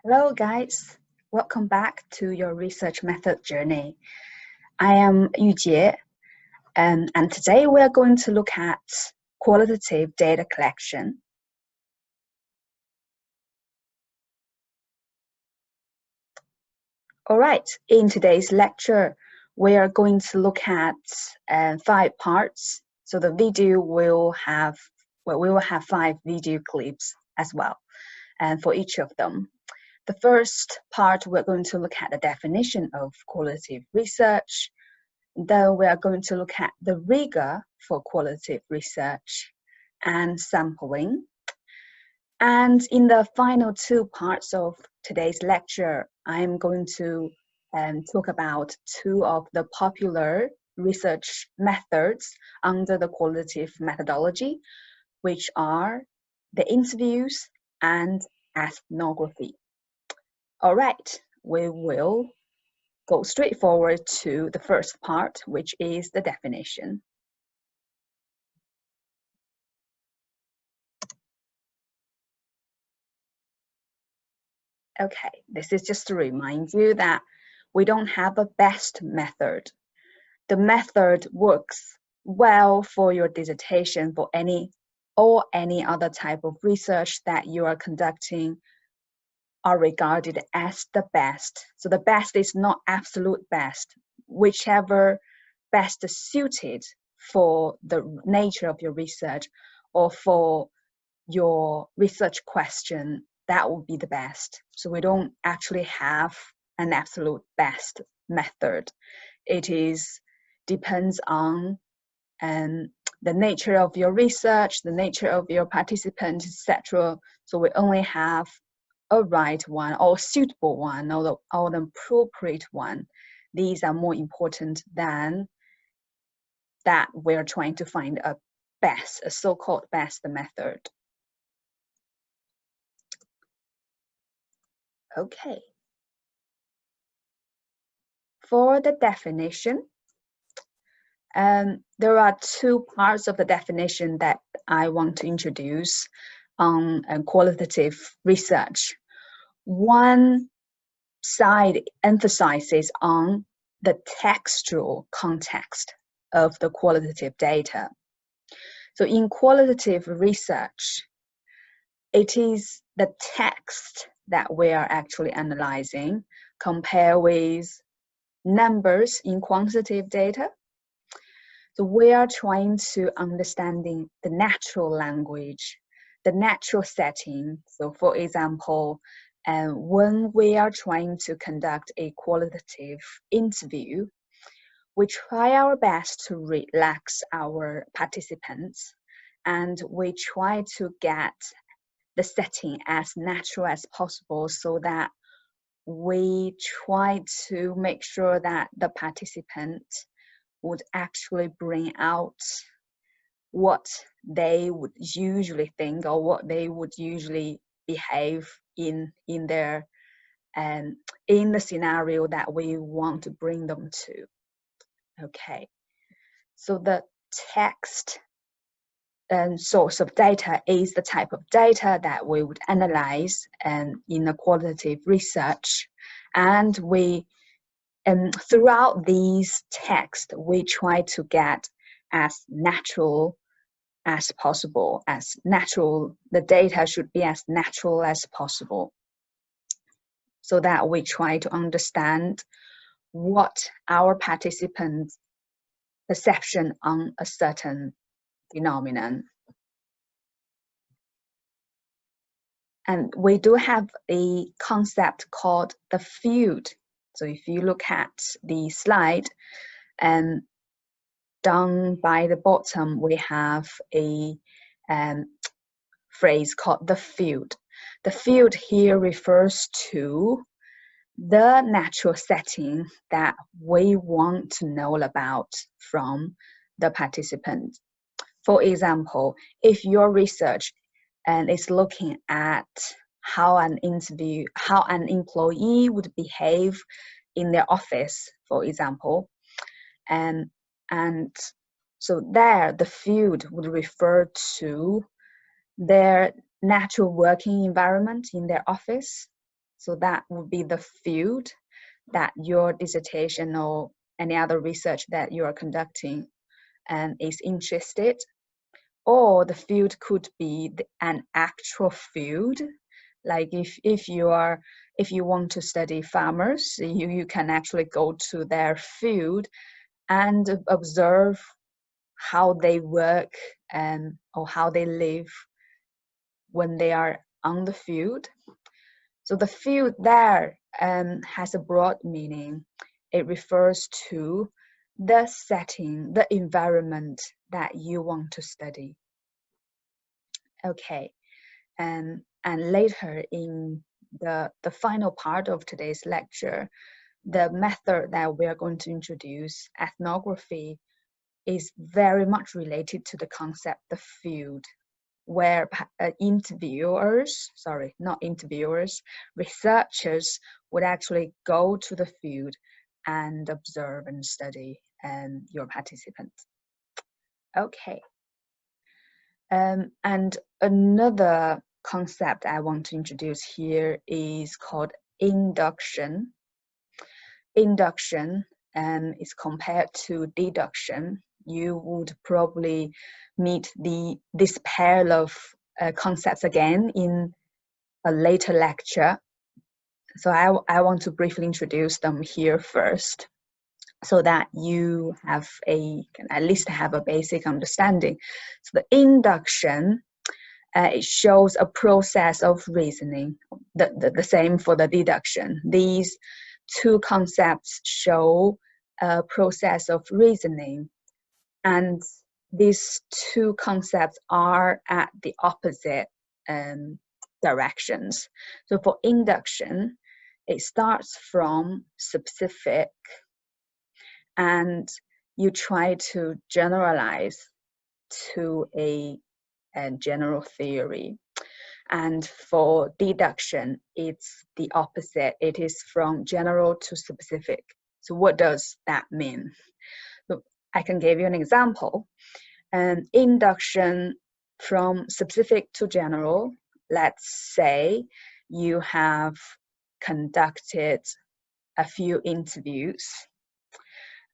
Hello guys, welcome back to your research method journey. I am Yujie, and today we are going to look at qualitative data collection. Alright, in today's lecture, we are going to look at 5 parts. So the video will have, we will have 5 video clips as well, and for each of them. The first part, we're going to look at the definition of qualitative research. Then we are going to look at the rigor for qualitative research and sampling. And in the final 2 parts of today's lecture, I'm going to talk about 2 of the popular research methods under the qualitative methodology, which are the interviews and ethnography. All right, we will go straight forward to the first part, which is the definition. Okay, this is just to remind you that we don't have a best method. The method works well for your dissertation, for any other type of research that you are conducting are regarded as the best. So the best is not absolute best. Whichever best suited for the nature of your research or for your research question, that will be the best. So we don't actually have an absolute best method. It depends on the nature of your research, the nature of your participants, etc. So we only have a right one or suitable one or the appropriate one. These are more important than that we're trying to find a so-called best method. Okay. For the definition, there are 2 parts of the definition that I want to introduce on qualitative research. One side emphasizes on the textual context of the qualitative data. So in qualitative research, it is the text that we are actually analyzing compared with numbers in quantitative data. So we are trying to understanding the natural language, the natural setting. So for example, when we are trying to conduct a qualitative interview, we try our best to relax our participants and we try to get the setting as natural as possible so that we try to make sure that the participant would actually bring out what they would usually think or what they would usually behave in their in the scenario that we want to bring them to. Okay, so the text and source of data is the type of data that we would analyze in a qualitative research, and we throughout these texts we try to get as natural as possible, the data should be as natural as possible, so that we try to understand what our participants' perception on a certain phenomenon. And we do have a concept called the field. So if you look at the slide, and down by the bottom, we have a phrase called the field. The field here refers to the natural setting that we want to know about from the participant. For example, if your research is looking at how an employee would behave in their office, for example, and so there the field would refer to their natural working environment in their office. So that would be the field that your dissertation or any other research that you are conducting is interested. Or the field could be an actual field. Like if you want to study farmers, you can actually go to their field and observe how they work or how they live when they are on the field. So the field there has a broad meaning. It refers to the setting, the environment that you want to study. Okay, and later in the final part of today's lecture, the method that we are going to introduce, ethnography, is very much related to the concept of field, where researchers would actually go to the field and observe and study your participants. Okay. And another concept I want to introduce here is called induction. Induction is compared to deduction. You would probably meet this pair of concepts again in a later lecture. So I want to briefly introduce them here first, so that you have at least have a basic understanding. So the induction, it shows a process of reasoning. The same for the deduction. These two concepts show a process of reasoning, and these two concepts are at the opposite directions. So for induction, it starts from specific, and you try to generalize to a general theory. And for deduction, it's the opposite. It is from general to specific. So what does that mean? So I can give you an example. Induction from specific to general. Let's say you have conducted a few interviews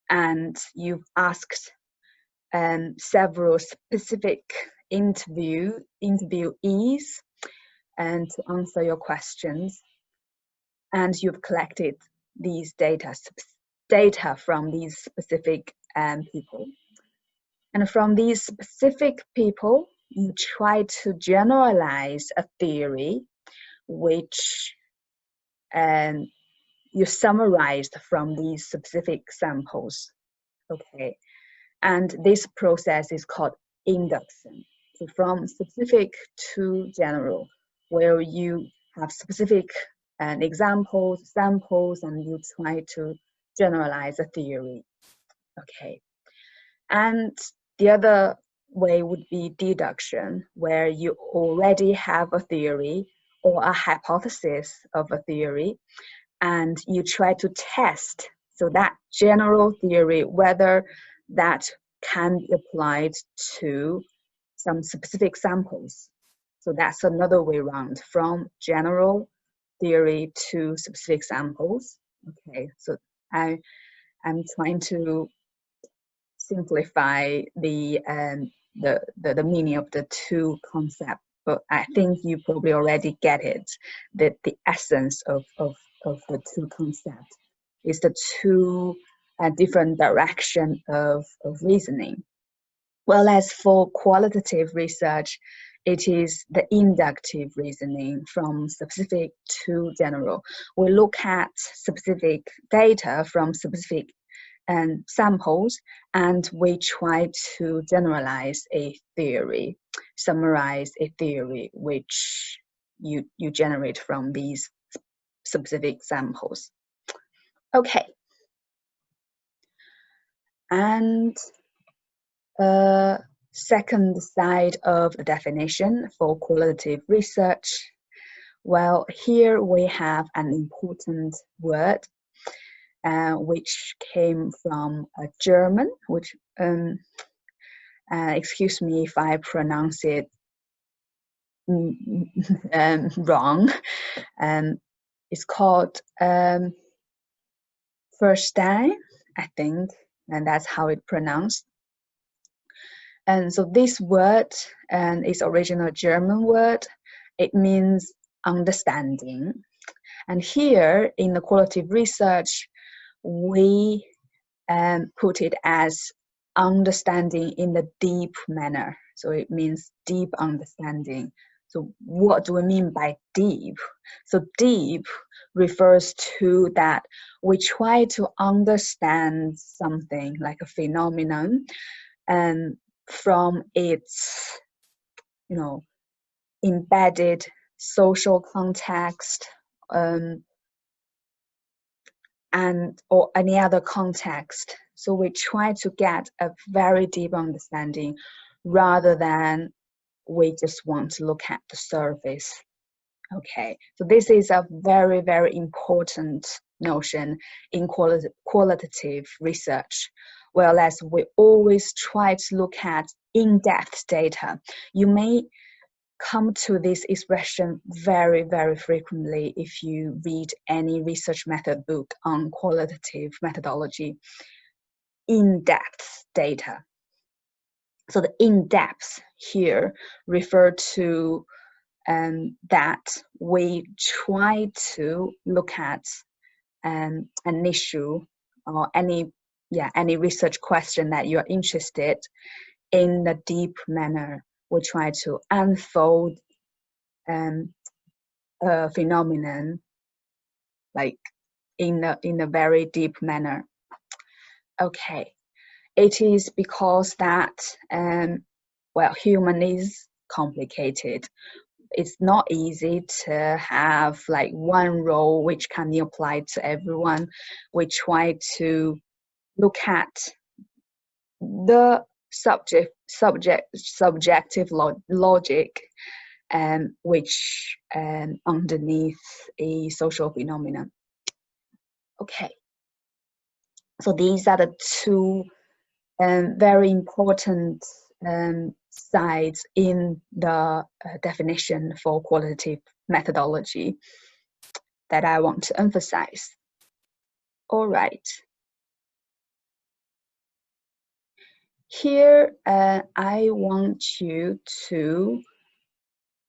and you've asked several specific interviewees and to answer your questions, and you've collected these data from these specific people, and from these specific people you try to generalize a theory which you summarized from these specific samples. Okay, and this process is called induction. So from specific to general, where you have specific examples, samples, and you try to generalize a theory. Okay, and the other way would be deduction, where you already have a theory or a hypothesis of a theory, and you try to test so that general theory whether that can be applied to some specific samples. So that's another way around, from general theory to specific samples. Okay, so I'm trying to simplify the meaning of the two concepts, but I think you probably already get it, that the essence of the two concepts is the two different direction of reasoning. Well, as for qualitative research, it is the inductive reasoning from specific to general. We look at specific data from specific samples, and we try to generalize a theory, summarize a theory which you generate from these specific samples. Okay, and second side of the definition for qualitative research. Well, here we have an important word which came from German, which excuse me if I pronounce it wrong. It's called Verstein, I think, and that's how it's pronounced. And so this word, and its original German word, it means understanding. And here in the qualitative research, we put it as understanding in the deep manner. So it means deep understanding. So what do we mean by deep? So deep refers to that we try to understand something like a phenomenon, and from its, embedded social context, and or any other context. So we try to get a very deep understanding rather than we just want to look at the surface. Okay, so this is a very, very important notion in qualitative research. Whereas we always try to look at in-depth data. You may come to this expression very, very frequently if you read any research method book on qualitative methodology. In-depth data. So the in-depth here refer to that we try to look at an issue or any research question that you're interested in the deep manner. We try to unfold a phenomenon like in a very deep manner. Okay, it is because that human is complicated. It's not easy to have like one role which can be applied to everyone. We try to look at the subjective logic, which underneath a social phenomenon. Okay, so these are the two very important sides in the definition for qualitative methodology that I want to emphasize. All right. Here, I want you to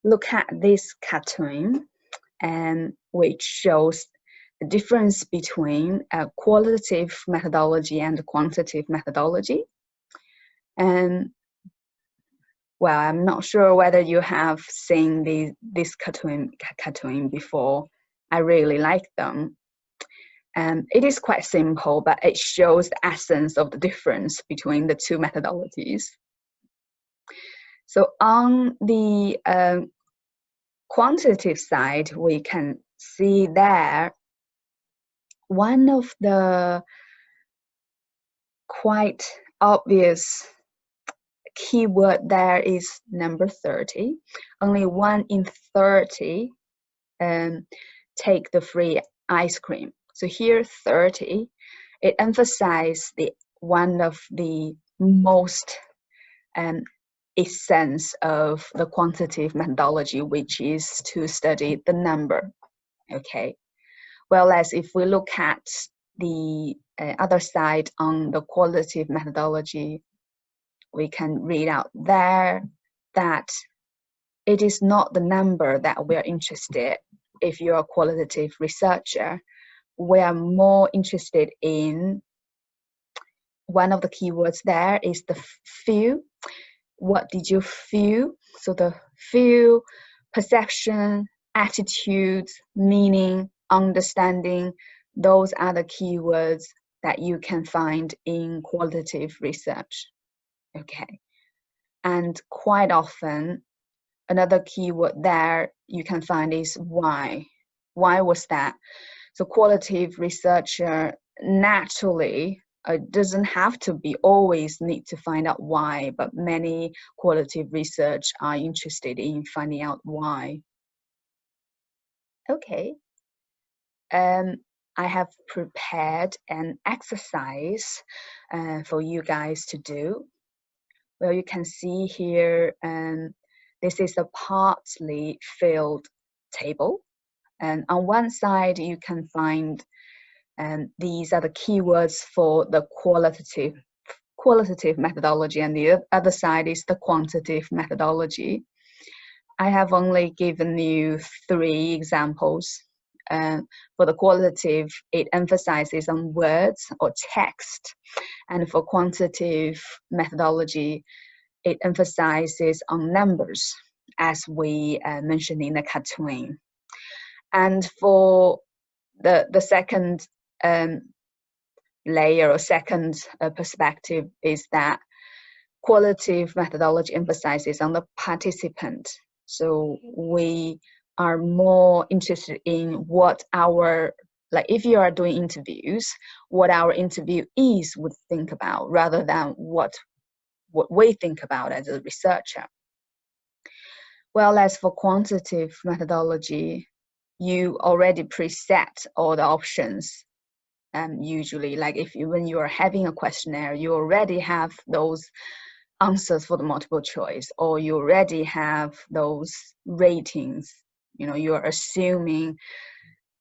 look at this cartoon, which shows the difference between qualitative methodology and quantitative methodology. And well, I'm not sure whether you have seen this cartoon before. I really like them. It is quite simple, but it shows the essence of the difference between the two methodologies. So on the quantitative side, we can see there one of the quite obvious keyword there is number 30. Only 1 in 30 take the free ice cream. So here 30, it emphasizes one of the most essence of the quantitative methodology, which is to study the number. Okay. Whereas if we look at the other side on the qualitative methodology, we can read out there that it is not the number that we are interested. If you're a qualitative researcher, we are more interested in one of the keywords there is the feel. What did you feel? So the feel, perception, attitude, meaning, understanding, those are the keywords that you can find in qualitative research. Okay. And quite often, another keyword there you can find is why. Why was that? So qualitative researcher naturally doesn't have to be always need to find out why, but many qualitative research are interested in finding out why. Okay. I have prepared an exercise for you guys to do. Well, you can see here, this is a partly filled table. And on one side, you can find these are the keywords for the qualitative methodology, and the other side is the quantitative methodology. I have only given you 3 examples. For the qualitative, it emphasizes on words or text, and for quantitative methodology, it emphasizes on numbers, as we mentioned in the cartoon. And for the second layer or second perspective is that qualitative methodology emphasizes on the participant. So we are more interested in what our, like if you are doing interviews, what our interviewees would think about rather than what we think about as a researcher. Well, as for quantitative methodology, you already preset all the options. Usually, like when you are having a questionnaire, you already have those answers for the multiple choice, or you already have those ratings. You're assuming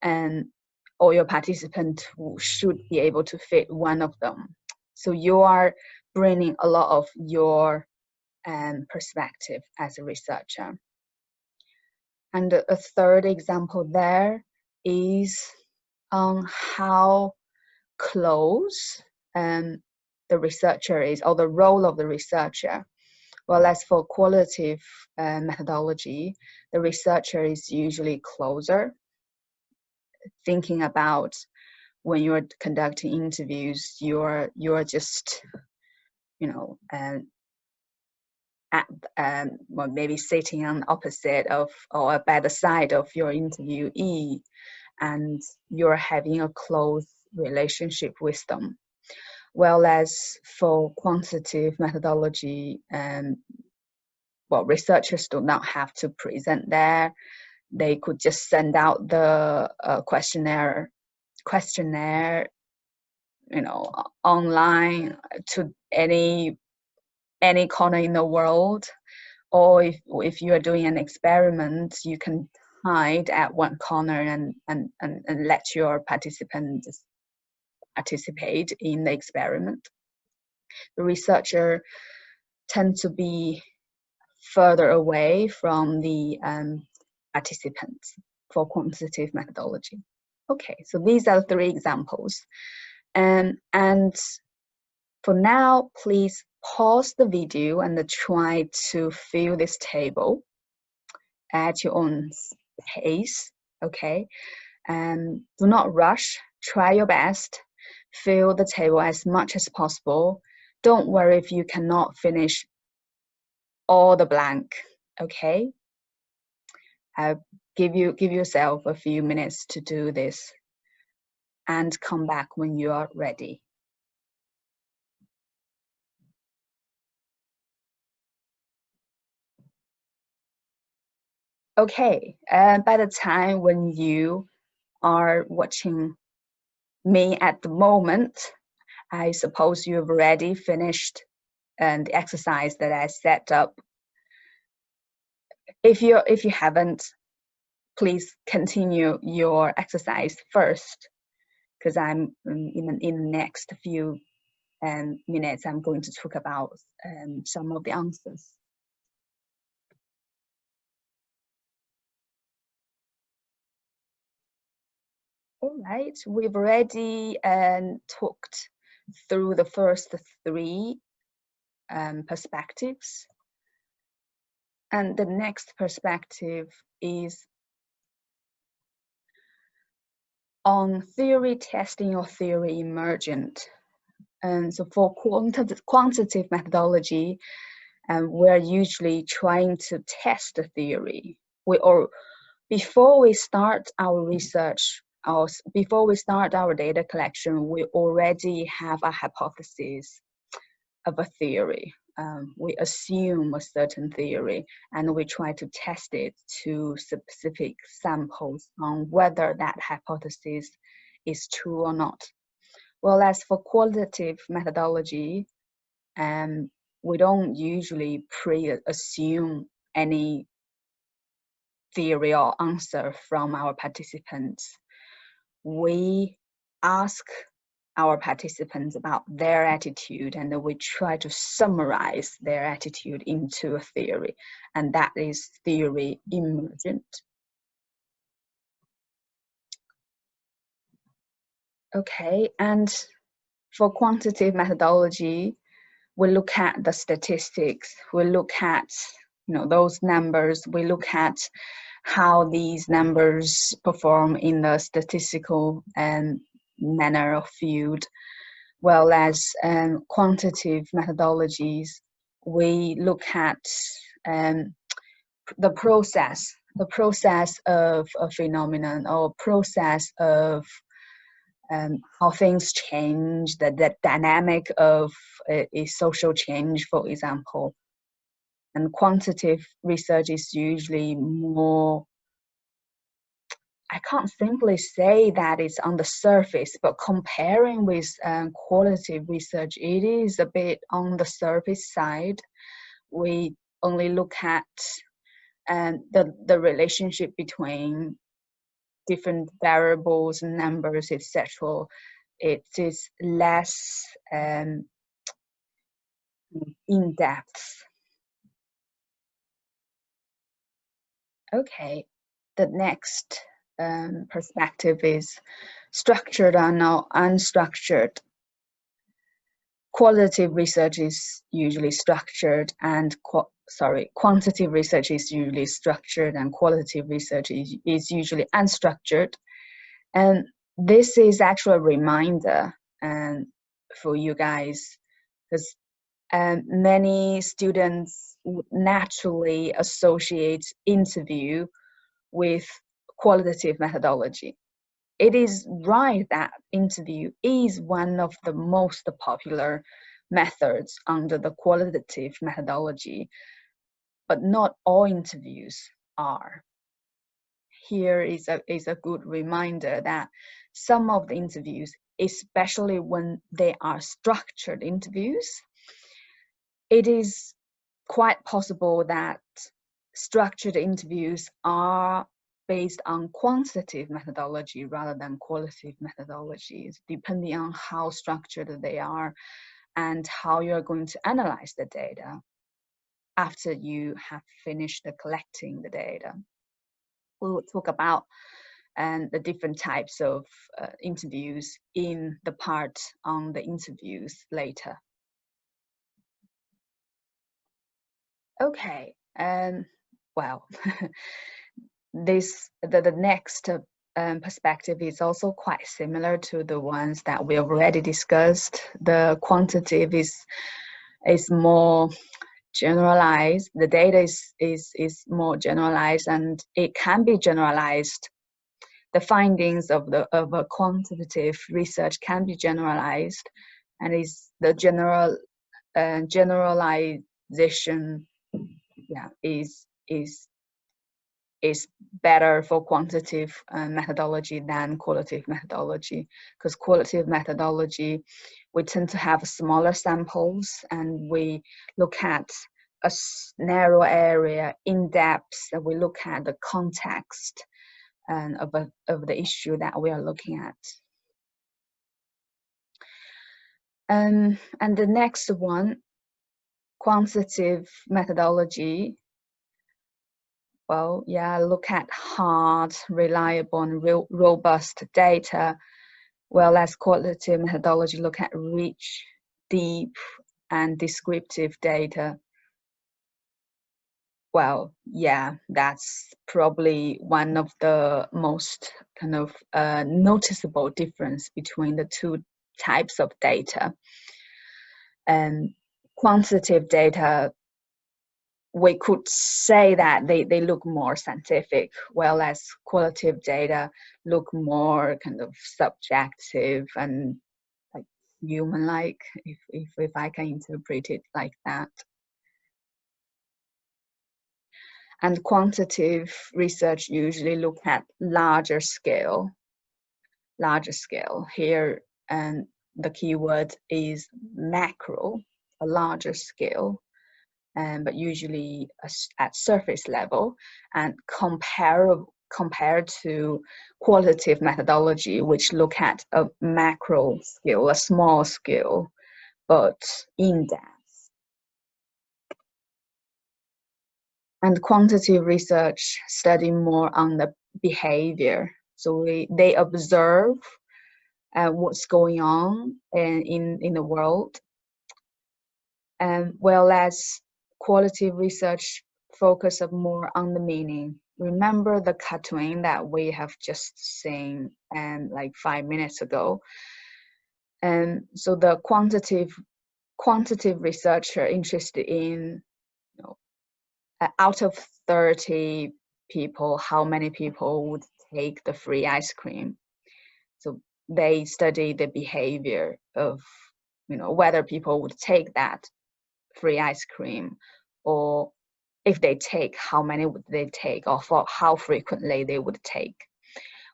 all your participants should be able to fit one of them. So you are bringing a lot of your perspective as a researcher. And a third example there is on how close the researcher is, or the role of the researcher. Well, as for qualitative methodology, the researcher is usually closer, thinking about when you're conducting interviews, you're just, well, maybe sitting on opposite of or by the side of your interviewee, and you're having a close relationship with them. Whereas for quantitative methodology, well, researchers do not have to present there. They could just send out the questionnaire, online to any corner in the world. Or if you are doing an experiment, you can hide at one corner and let your participants participate in the experiment. The researcher tends to be further away from the participants for quantitative methodology. Okay, so these are 3 examples. And for now, please pause the video and try to fill this table at your own pace, okay? Do not rush, try your best, fill the table as much as possible. Don't worry if you cannot finish all the blank, okay? Give yourself a few minutes to do this and come back when you are ready. Okay, by the time when you are watching me at the moment, I suppose you've already finished the exercise that I set up. If you haven't, please continue your exercise first, because I'm in the next few minutes I'm going to talk about some of the answers. All right, we've already talked through the first 3 perspectives, and the next perspective is on theory testing or theory emergent. And so for quantitative methodology, we're usually trying to test the theory. Before we start our research, before we start our data collection, we already have a hypothesis of a theory. We assume a certain theory and we try to test it to specific samples on whether that hypothesis is true or not. Well, as for qualitative methodology, we don't usually pre-assume any theory or answer from our participants. We ask our participants about their attitude, and we try to summarize their attitude into a theory, and that is theory emergent. Okay, and for quantitative methodology, we look at the statistics, we look at those numbers, we look at how these numbers perform in the statistical manner or field. Well as quantitative methodologies, we look at the process of a phenomenon, or process of how things change, the dynamic of a social change, for example. And quantitative research is usually more, I can't simply say that it's on the surface, but comparing with qualitative research, it is a bit on the surface side. We only look at the relationship between different variables, numbers, etc. It is less in depth. Okay, the next perspective is structured and unstructured. Qualitative research is usually structured, and quantitative research is usually structured, and qualitative research is usually unstructured. And this is actually a reminder for you guys, because many students would naturally associate interview with qualitative methodology. It is right that interview is one of the most popular methods under the qualitative methodology, but not all interviews are. Here is a good reminder that some of the interviews, especially when they are structured interviews, it is quite possible that structured interviews are based on quantitative methodology rather than qualitative methodologies, depending on how structured they are and how you're going to analyze the data after you have finished collecting the data. We'll talk about the different types of interviews in the part on the interviews later. Okay, well, the next perspective is also quite similar to the ones that we already discussed. The quantitative is more generalized. The data is more generalized, and it can be generalized. The findings of a quantitative research can be generalized, and is the generalization, yeah, is better for quantitative methodology than qualitative methodology, because qualitative methodology, we tend to have smaller samples, and we look at a narrow area in depth, and we look at the context of the issue that we are looking at. And the next one, quantitative methodology. Well, yeah, look at hard, reliable, and robust data, whereas qualitative methodology look at rich, deep, and descriptive data. Well, yeah, that's probably one of the most kind of noticeable difference between the two types of data. And quantitative data, we could say that they look more scientific, whereas qualitative data look more kind of subjective and like human-like, if I can interpret it like that. And quantitative research usually look at larger scale here, and the keyword is macro, a larger scale. but usually at surface level, and compared to qualitative methodology, which look at a macro scale, a small scale, but in depth. And quantitative research study more on the behavior. So they observe what's going on in the world. Whereas qualitative research focus more on the meaning. Remember the cartoon that we have just seen like 5 minutes ago. And so the quantitative researcher interested in, out of 30 people, how many people would take the free ice cream? So they study the behavior of, whether people would take that free ice cream, or if they take, how many would they take, or for how frequently they would take.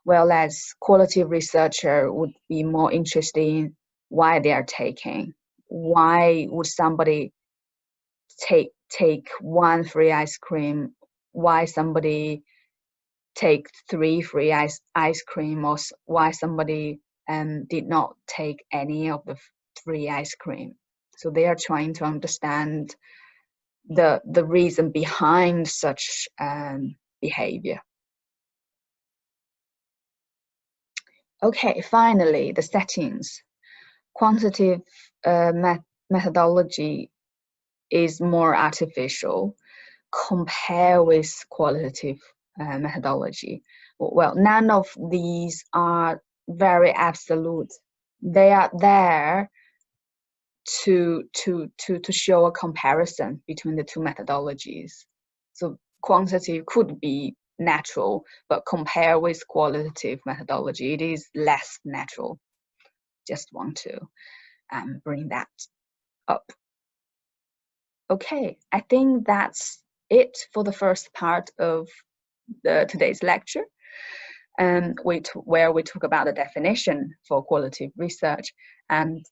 Whereas qualitative researcher would be more interested in why they are taking. Why would somebody take one free ice cream? Why somebody take 3 free ice cream, or why somebody did not take any of the free ice cream? So they are trying to understand the reason behind such behavior. Okay, finally, the settings. Quantitative methodology is more artificial compared with qualitative methodology. Well, none of these are very absolute. They are there to show a comparison between the two methodologies. So quantitative could be natural, but compared with qualitative methodology, it is less natural. Just want to bring that up. Okay, I think that's it for the first part of today's lecture, where we talk about the definition for qualitative research. And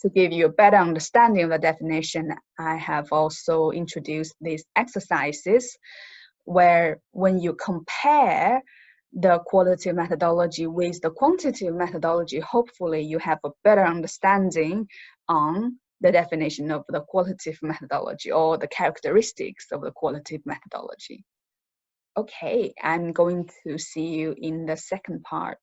to give you a better understanding of the definition, I have also introduced these exercises where, when you compare the qualitative methodology with the quantitative methodology, hopefully you have a better understanding on the definition of the qualitative methodology or the characteristics of the qualitative methodology. Okay, I'm going to see you in the second part.